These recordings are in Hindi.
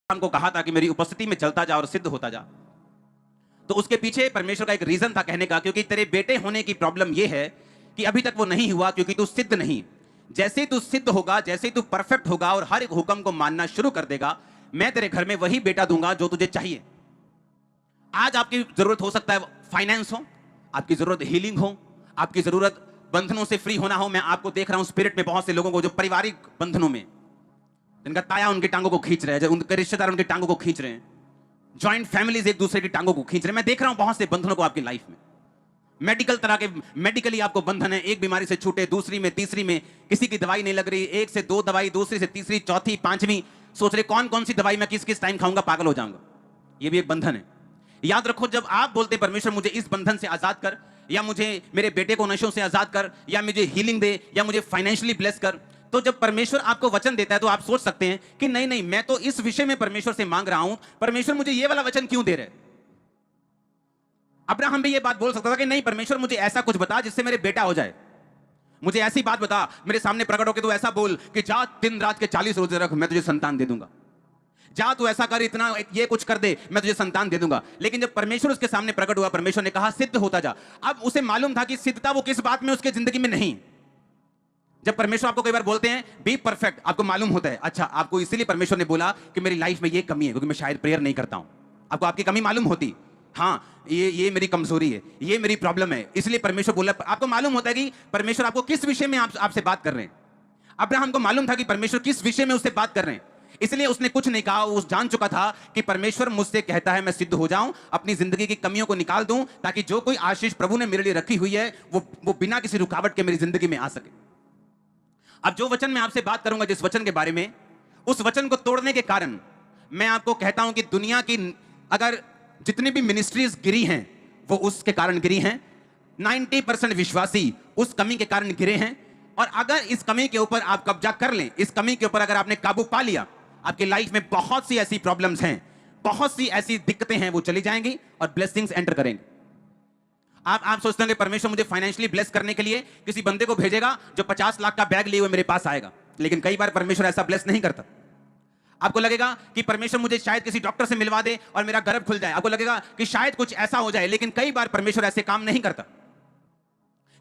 को कहा था कि मेरी उपस्थिति में चलता जा और सिद्ध होता जा। तो उसके पीछे परमेश्वर का एक रीजन था कहने का, क्योंकि तेरे बेटे होने की प्रॉब्लम यह है कि अभी तक वो नहीं हुआ क्योंकि तू सिद्ध नहीं। जैसे तू सिद्ध होगा, जैसे तू परफेक्ट होगा और हर एक हुक्म को मानना शुरू कर देगा, मैं तेरे घर में वही बेटा दूंगा जो तुझे चाहिए। आज आपकी जरूरत हो सकता है फाइनेंस हो, आपकी जरूरत हीलिंग हो, आपकी जरूरत बंधनों से फ्री होना हो। मैं आपको देख रहा हूं स्पिरिट में बहुत से लोगों को जो पारिवारिक बंधनों में, जिनका ताया उनकी टांगों को खींच रहे हैं, उनके रिश्तेदार उनकी टांगों को खींच रहे हैं, जॉइंट फैमिलीज एक दूसरे की टांगों को खींच रहे हैं। मैं देख रहा हूं बहुत से बंधनों को आपकी लाइफ में। मेडिकल तरह के मेडिकली आपको बंधन है, एक बीमारी से छूटे, दूसरी में, तीसरी में, किसी की दवाई नहीं लग रही, एक से दो दवाई, दूसरी से तीसरी, चौथी, पांचवी, सोच रहे कौन कौन सी दवाई मैं किस किस टाइम खाऊंगा, पागल हो जाऊंगा। यह भी एक बंधन है। याद रखो, जब आप बोलते परमेश्वर मुझे इस बंधन से आजाद कर, या मुझे मेरे बेटे को नशों से आजाद कर, या मुझे हीलिंग दे, या मुझे फाइनेंशियली ब्लेस कर, तो जब परमेश्वर आपको वचन देता है तो आप सोच सकते हैं कि नहीं नहीं, मैं तो इस विषय में परमेश्वर से मांग रहा हूं, परमेश्वर मुझे यह वाला वचन क्यों दे रहे। अब्राहम भी यह बात बोल सकता था कि नहीं परमेश्वर मुझे ऐसा कुछ बता जिससे मेरे बेटा हो जाए, मुझे ऐसी बात बता, मेरे सामने प्रकट होकर तू ऐसा बोल कि जा दिन रात के 40 रोजे रख, मैं तुझे संतान दे दूंगा। जा तू ऐसा कर, इतना ये कुछ कर दे, मैं तुझे संतान दे दूंगा। लेकिन जब परमेश्वर उसके सामने प्रकट हुआ, परमेश्वर ने कहा सिद्ध होता जा। अब उसे मालूम था कि सिद्धता वो किस बात में उसके जिंदगी में नहीं। जब परमेश्वर आपको कई बार बोलते हैं बी परफेक्ट, आपको मालूम होता है अच्छा आपको इसीलिए परमेश्वर ने बोला कि मेरी लाइफ में ये कमी है क्योंकि मैं शायद प्रेयर नहीं करता हूं। आपको आपकी कमी मालूम होती, हाँ ये मेरी कमजोरी है, ये मेरी प्रॉब्लम है, इसलिए परमेश्वर बोला। आपको मालूम होता है कि परमेश्वर आपको किस विषय में आपसे बात कर रहे हैं। अब्राहम को मालूम था कि परमेश्वर किस विषय में उससे बात कर रहे हैं, इसलिए उसने कुछ नहीं कहा। वो जान चुका था कि परमेश्वर मुझसे कहता है मैं सिद्ध हो जाऊं, अपनी जिंदगी की कमियों को निकाल दूं, ताकि जो कोई आशीष प्रभु ने मेरे लिए रखी हुई है वो बिना किसी रुकावट के मेरी जिंदगी में आ सके। अब जो वचन मैं आपसे बात करूंगा, जिस वचन के बारे में, उस वचन को तोड़ने के कारण मैं आपको कहता हूं कि दुनिया की अगर जितनी भी मिनिस्ट्रीज गिरी हैं वो उसके कारण गिरी हैं। 90% विश्वासी उस कमी के कारण गिरे हैं। और अगर इस कमी के ऊपर आप कब्जा कर लें, इस कमी के ऊपर अगर आपने काबू पा लिया, आपकी लाइफ में बहुत सी ऐसी प्रॉब्लम्स हैं, बहुत सी ऐसी दिक्कतें हैं, वो चली जाएंगी और ब्लेसिंग्स एंटर करेंगे। आप सोचते हैं कि परमेश्वर मुझे फाइनेंशियली ब्लेस करने के लिए किसी बंदे को भेजेगा जो 50 लाख का बैग लिए हुए मेरे पास आएगा, लेकिन कई बार परमेश्वर ऐसा ब्लेस नहीं करता। आपको लगेगा कि परमेश्वर मुझे शायद किसी डॉक्टर से मिलवा दे और मेरा गर्भ खुल जाए, आपको लगेगा कि शायद कुछ ऐसा हो जाए, लेकिन कई बार परमेश्वर ऐसे काम नहीं करता,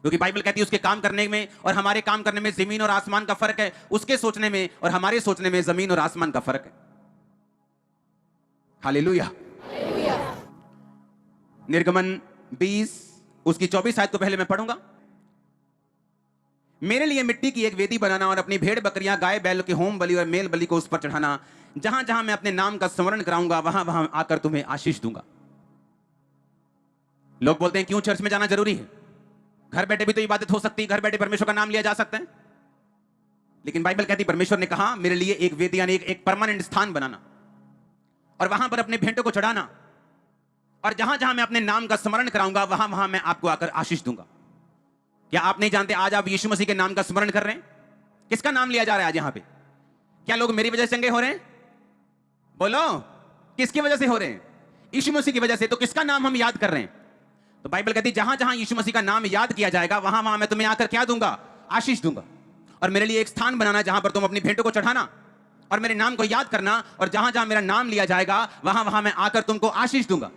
क्योंकि बाइबल कहती है उसके काम करने में और हमारे काम करने में जमीन और आसमान का फर्क है, उसके सोचने में और हमारे सोचने में जमीन और आसमान का फर्क है। हालेलुया। निर्गमन 20 उसकी 24 आयत को पहले मैं पढ़ूंगा। मेरे लिए मिट्टी की एक वेदी बनाना और अपनी भेड़ बकरियां, गाय बैल के होम बलि और मेल बलि को उस पर चढ़ाना। जहां जहां मैं अपने नाम का स्मरण कराऊंगा वहां वहां आकर तुम्हें आशीष दूंगा। लोग बोलते हैं क्यों चर्च में जाना जरूरी है, घर बैठे भी तो इबादत हो सकती है, घर बैठे परमेश्वर का नाम लिया जा सकता है। लेकिन बाइबल कहती परमेश्वर ने कहा मेरे लिए एक वेदी यानी एक परमानेंट स्थान बनाना और वहां पर अपने भेंटों को चढ़ाना, और जहां जहां मैं अपने नाम का स्मरण कराऊंगा वहां वहां मैं आपको आकर आशीष दूंगा। क्या आप नहीं जानते आज आप यीशु मसीह के नाम का स्मरण कर रहे हैं? किसका नाम लिया जा रहा है आज यहां पे? क्या लोग मेरी वजह से चंगे हो रहे हैं? बोलो, किसकी वजह से हो रहे हैं? यीशु मसीह की वजह से। तो किसका नाम हम याद कर रहे हैं? तो बाइबल कहती है जहां जहां यीशु मसीह का नाम याद किया जाएगा वहां वहां मैं तुम्हें आकर क्या दूंगा? आशीष दूंगा। और मेरे लिए एक स्थान बनाना जहां पर तुम अपनी भेंटों को चढ़ाना और मेरे नाम को याद करना, और जहां जहां मेरा नाम लिया जाएगा वहां वहां मैं आकर तुमको आशीष दूंगा।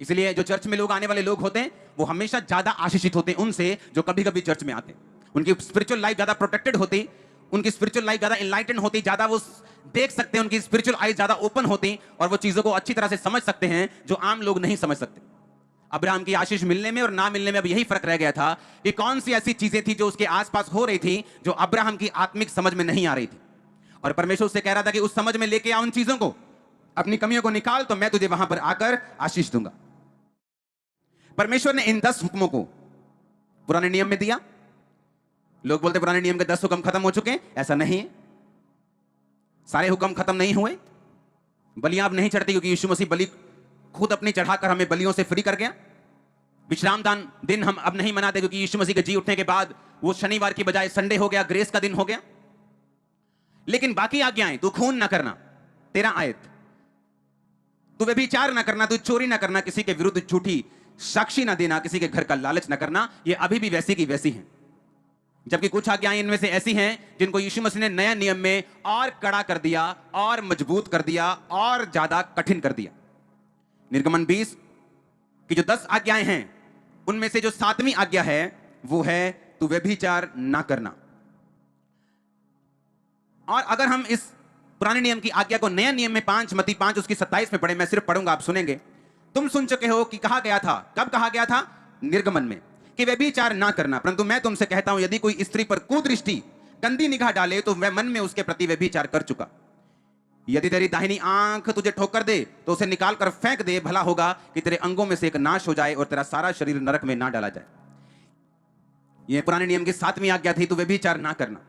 इसलिए जो चर्च में लोग आने वाले लोग होते हैं वो हमेशा ज्यादा आशीषित होते हैं उनसे जो कभी कभी चर्च में आते हैं। उनकी स्पिरिचुअल लाइफ ज्यादा प्रोटेक्टेड होती, उनकी स्पिरिचुअल लाइफ ज्यादा एनलाइटन होती, ज्यादा वो देख सकते हैं, उनकी स्पिरिचुअल आई ज्यादा ओपन होती और वो चीजों को अच्छी तरह से समझ सकते हैं जो आम लोग नहीं समझ सकते। अब्राहम की आशीष मिलने में और ना मिलने में अब यही फर्क रह गया था कि कौन सी ऐसी चीजें थी जो उसके आसपास हो रही थी जो अब्राहम की आत्मिक समझ में नहीं आ रही थी। और परमेश्वर उससे कह रहा था कि उस समझ में लेके आ उन चीजों को, अपनी कमियों को निकाल तो मैं तुझे वहां पर आकर आशीष दूंगा। परमेश्वर ने इन 10 हुक्मों को पुराने नियम में दिया। लोग बोलते पुराने नियम के 10 हुक्म खत्म हो चुके हैं, ऐसा नहीं है। सारे हुक्म खत्म नहीं हुए। बलियां अब नहीं चढ़ती क्योंकि यीशु मसीह बलि खुद अपनी चढ़ाकर हमें बलियों से फ्री कर गया। विश्राम दान दिन हम अब नहीं मनाते क्योंकि यीशु मसीह के जी उठने के बाद वो शनिवार की बजाय संडे हो गया, ग्रेस का दिन हो गया। लेकिन बाकी आज्ञाएं, तू खून ना करना 13 आयत, तू व्यभिचार ना करना, तू चोरी ना करना, किसी के विरुद्ध झूठी साक्षी ना देना, किसी के घर का लालच ना करना, ये अभी भी वैसी की वैसी हैं। जबकि कुछ आज्ञाएं इनमें से ऐसी हैं जिनको यीशु मसीह ने नया नियम में और कड़ा कर दिया, और मजबूत कर दिया, और ज्यादा कठिन कर दिया। निर्गमन 20 की जो 10 आज्ञाएं हैं उनमें से जो 7वीं आज्ञा है वो है तू व्यभिचार ना करना। और अगर हम इस पुराने नियम की आज्ञा को नया नियम में 5 मत्ती 5 उसकी 27 में पढ़े, मैं सिर्फ पढ़ूंगा, आप सुनेंगे। तुम सुन चुके हो कि कहा गया था, कब कहा गया था? निर्गमन में, कि व्यभिचार ना करना। परंतु मैं तुमसे कहता हूं यदि कोई स्त्री पर कुदृष्टि गंदी निगाह डाले तो वह मन में उसके प्रति व्यभिचार कर चुका। यदि तेरी दाहिनी आंख तुझे ठोकर दे तो उसे निकाल कर फेंक दे, भला होगा कि तेरे अंगों में से एक नाश हो जाए और तेरा सारा शरीर नरक में ना डाला जाए। यह पुराने नियम की 7वीं आज्ञा थी, तू व्यभिचार ना करना।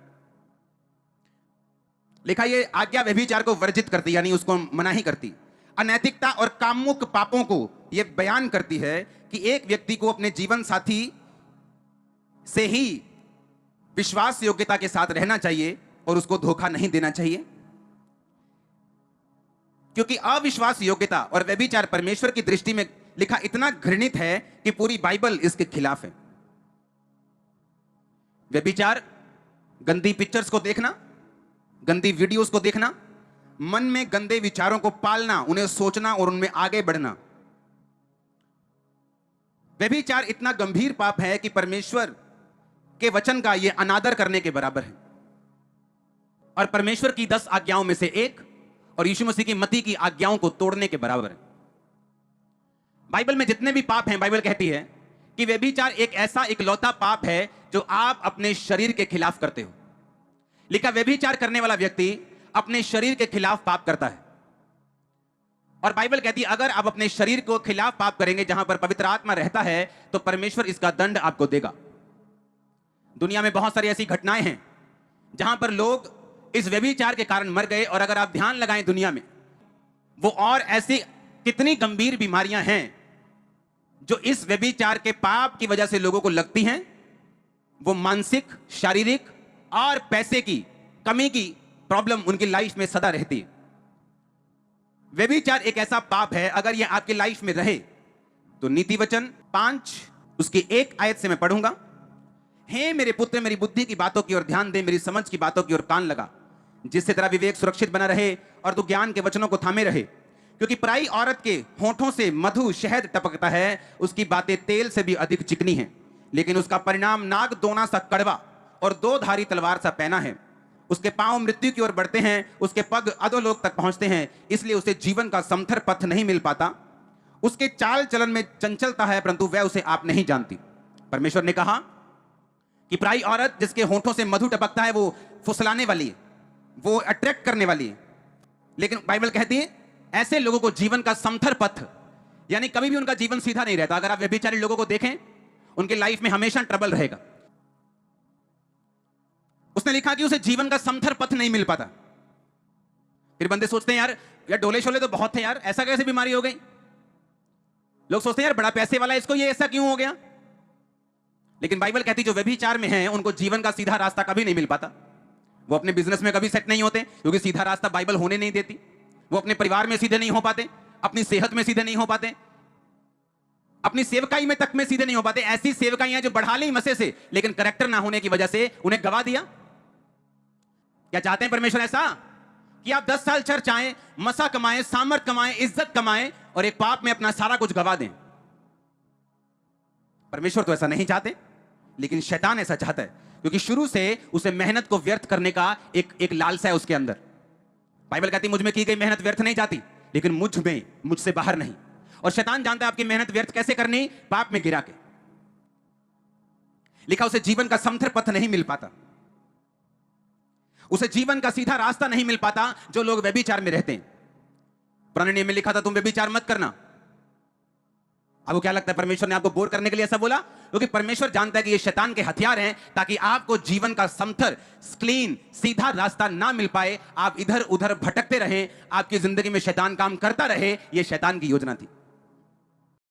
लिखा ये आज्ञा व्यभिचार को वर्जित करती, यानी उसको मनाही करती। अनैतिकता और कामुक पापों को यह बयान करती है कि एक व्यक्ति को अपने जीवन साथी से ही विश्वास योग्यता के साथ रहना चाहिए और उसको धोखा नहीं देना चाहिए, क्योंकि अविश्वास योग्यता और व्यभिचार परमेश्वर की दृष्टि में लिखा इतना घृणित है कि पूरी बाइबल इसके खिलाफ है। व्यभिचार, गंदी पिक्चर्स को देखना, गंदी वीडियोस को देखना, मन में गंदे विचारों को पालना, उन्हें सोचना और उनमें आगे बढ़ना। व्यभिचार इतना गंभीर पाप है कि परमेश्वर के वचन का यह अनादर करने के बराबर है, और परमेश्वर की 10 आज्ञाओं में से एक और यीशु मसीह की मत्ती की आज्ञाओं को तोड़ने के बराबर है। बाइबल में जितने भी पाप हैं, बाइबल कहती है कि व्यभिचार एक ऐसा इकलौता पाप है जो आप अपने शरीर के खिलाफ करते हो। लिखा व्यभिचार करने वाला व्यक्ति अपने शरीर के खिलाफ पाप करता है, और बाइबल कहती है अगर आप अपने शरीर को खिलाफ पाप करेंगे जहां पर पवित्र आत्मा रहता है तो परमेश्वर इसका दंड आपको देगा। दुनिया में बहुत सारी ऐसी घटनाएं हैं जहां पर लोग इस व्यभिचार के कारण मर गए, और अगर आप ध्यान लगाएं दुनिया में वो और ऐसी कितनी गंभीर बीमारियां हैं जो इस व्यभिचार के पाप की वजह से लोगों को लगती हैं। वो मानसिक, शारीरिक और पैसे की कमी की प्रॉब्लम उनकी लाइफ में सदा रहती है। व्यभिचार एक ऐसा पाप है, अगर यह आपकी लाइफ में रहे तो नीति वचन 5 उसकी 1 आयत से मैं पढ़ूंगा। हे मेरे पुत्र, मेरी बुद्धि की बातों की ओर ध्यान दे, मेरी समझ की बातों की ओर कान लगा, जिससे तेरा विवेक सुरक्षित बना रहे और तू ज्ञान के वचनों को थामे रहे। क्योंकि पराई औरत के होठों से मधु शहद टपकता है, उसकी बातें तेल से भी अधिक चिकनी हैं, लेकिन उसका परिणाम नाग दोना सा कड़वा और 2 धारी तलवार सा पैना है। उसके पांव मृत्यु की ओर बढ़ते हैं, उसके पग अधोलोक तक पहुंचते हैं, इसलिए उसे जीवन का समथर पथ नहीं मिल पाता। उसके चाल चलन में चंचलता है, परंतु वह उसे आप नहीं जानती। परमेश्वर ने कहा कि पराई औरत जिसके होठों से मधु टपकता है वो फुसलाने वाली है, वो अट्रैक्ट करने वाली है, लेकिन बाइबल कहती है ऐसे लोगों को जीवन का समथर पथ, यानी कभी भी उनका जीवन सीधा नहीं रहता। अगर आप व्यभिचारी लोगों को देखें, उनके लाइफ में हमेशा ट्रबल रहेगा। उसने लिखा कि उसे जीवन का समथर पथ नहीं मिल पाता। फिर बंदे सोचते हैं यार डोले शोले तो बहुत थे यार, ऐसा कैसे बीमारी हो गई। लोग सोचते हैं यार बड़ा पैसे वाला, इसको ये ऐसा क्यों हो गया। लेकिन बाइबल कहती जो व्यभिचार में है उनको जीवन का सीधा रास्ता कभी नहीं मिल पाता। वो अपने बिजनेस में कभी सेट नहीं होते, क्योंकि सीधा रास्ता बाइबल होने नहीं देती। वो अपने परिवार में सीधे नहीं हो पाते, अपनी सेहत में सीधे नहीं हो पाते, अपनी सेवकाई में तक में सीधे नहीं हो पाते। ऐसी सेवकाइयां जो बढ़ा ली मसे से, लेकिन करेक्टर ना होने की वजह से उन्हें गवा दिया। क्या चाहते हैं परमेश्वर? ऐसा कि आप 10 साल चर्च आए, मसा कमाएं, सामर्थ कमाएं, इज्जत कमाएं और एक पाप में अपना सारा कुछ गवा दें। परमेश्वर तो ऐसा नहीं चाहते, लेकिन शैतान ऐसा चाहता है, क्योंकि शुरू से उसे मेहनत को व्यर्थ करने का एक लालसा है उसके अंदर। बाइबल कहती मुझ में की गई मेहनत व्यर्थ नहीं जाती, लेकिन मुझसे बाहर नहीं। और शैतान जानता है आपकी मेहनत व्यर्थ कैसे करनी, पाप में गिरा के। लिखा उसे जीवन का समथर पथ नहीं मिल पाता, उसे जीवन का सीधा रास्ता नहीं मिल पाता जो लोग व्यभिचार में रहते हैं। पुराने नियम में लिखा था तुम व्यभिचार मत करना। आपको क्या लगता है परमेश्वर ने आपको बोर करने के लिए ऐसा बोला? क्योंकि परमेश्वर जानता है कि ये शैतान के हथियार हैं, ताकि आपको जीवन का समथर, क्लीन, सीधा रास्ता ना मिल पाए, आप इधर उधर भटकते रहें, आपकी जिंदगी में शैतान काम करता रहे। ये शैतान की योजना थी।